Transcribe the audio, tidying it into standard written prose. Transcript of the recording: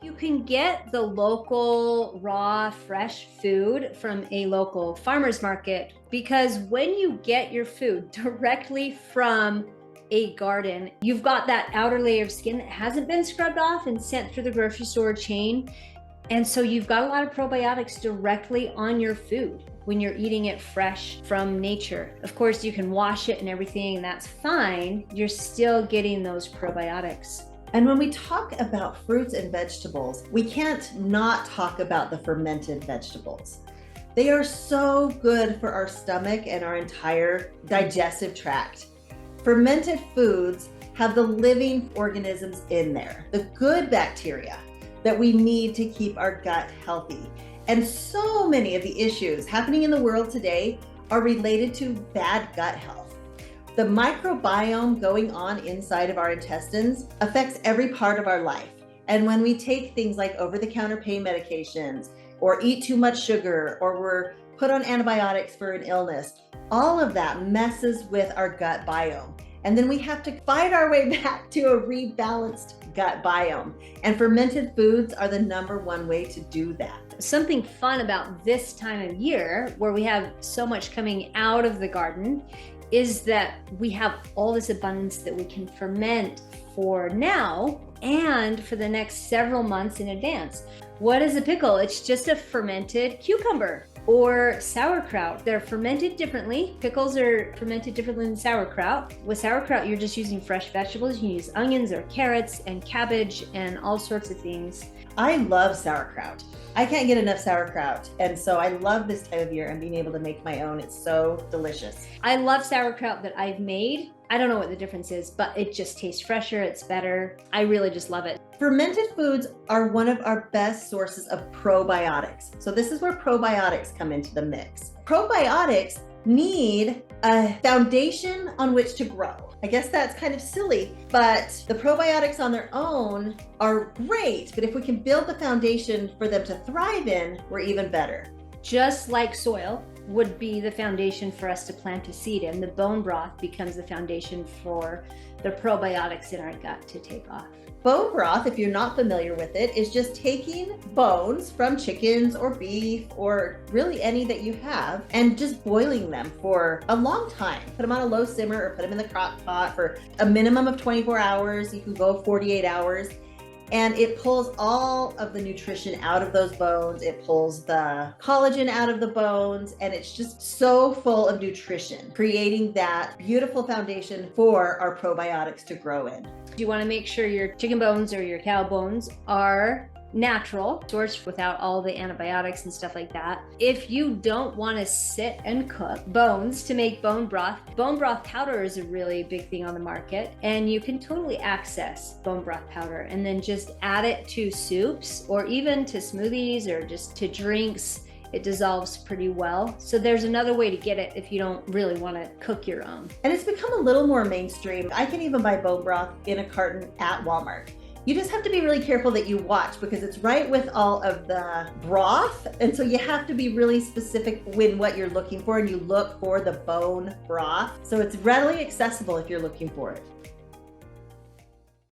You can get the local raw fresh food from a local farmer's market because when you get your food directly from a garden, you've got that outer layer of skin that hasn't been scrubbed off and sent through the grocery store chain. And so you've got a lot of probiotics directly on your food when you're eating it fresh from nature. Of course, you can wash it and everything, and that's fine. You're still getting those probiotics. And when we talk about fruits and vegetables, we can't not talk about the fermented vegetables. They are so good for our stomach and our entire digestive tract. Fermented foods have the living organisms in there, the good bacteria that we need to keep our gut healthy. And so many of the issues happening in the world today are related to bad gut health. The microbiome going on inside of our intestines affects every part of our life. And when we take things like over-the-counter pain medications, or eat too much sugar, or we're put on antibiotics for an illness, all of that messes with our gut biome. And then we have to fight our way back to a rebalanced gut biome. And fermented foods are the #1 way to do that. Something fun about this time of year, where we have so much coming out of the garden, is that we have all this abundance that we can ferment for now and for the next several months in advance. What is a pickle? It's just a fermented cucumber or sauerkraut. They're fermented differently. Pickles are fermented differently than sauerkraut. With sauerkraut, you're just using fresh vegetables. You can use onions or carrots and cabbage and all sorts of things. I love sauerkraut. I can't get enough sauerkraut. And so I love this time of year and being able to make my own. It's so delicious. I love sauerkraut that I've made. I don't know what the difference is, but it just tastes fresher. It's better. I really just love it. Fermented foods are one of our best sources of probiotics. So this is where probiotics come into the mix. Probiotics need a foundation on which to grow. I guess that's kind of silly, but the probiotics on their own are great, but if we can build the foundation for them to thrive in, we're even better. Just like soil would be the foundation for us to plant a seed in, the bone broth becomes the foundation for the probiotics in our gut to take off. Bone broth, if you're not familiar with it, is just taking bones from chickens or beef or really any that you have and just boiling them for a long time. Put them on a low simmer or put them in the crock pot for a minimum of 24 hours. You can go 48 hours. And it pulls all of the nutrition out of those bones. It pulls the collagen out of the bones, and it's just so full of nutrition, creating that beautiful foundation for our probiotics to grow in. You want to make sure your chicken bones or your cow bones are natural, sourced without all the antibiotics and stuff like that. If you don't want to sit and cook bones to make bone broth powder is a really big thing on the market, and you can totally access bone broth powder and then just add it to soups or even to smoothies or just to drinks. It dissolves pretty well. So there's another way to get it if you don't really want to cook your own. And it's become a little more mainstream. I can even buy bone broth in a carton at Walmart. You just have to be really careful that you watch because it's right with all of the broth. And so you have to be really specific when what you're looking for, and you look for the bone broth. So it's readily accessible if you're looking for it.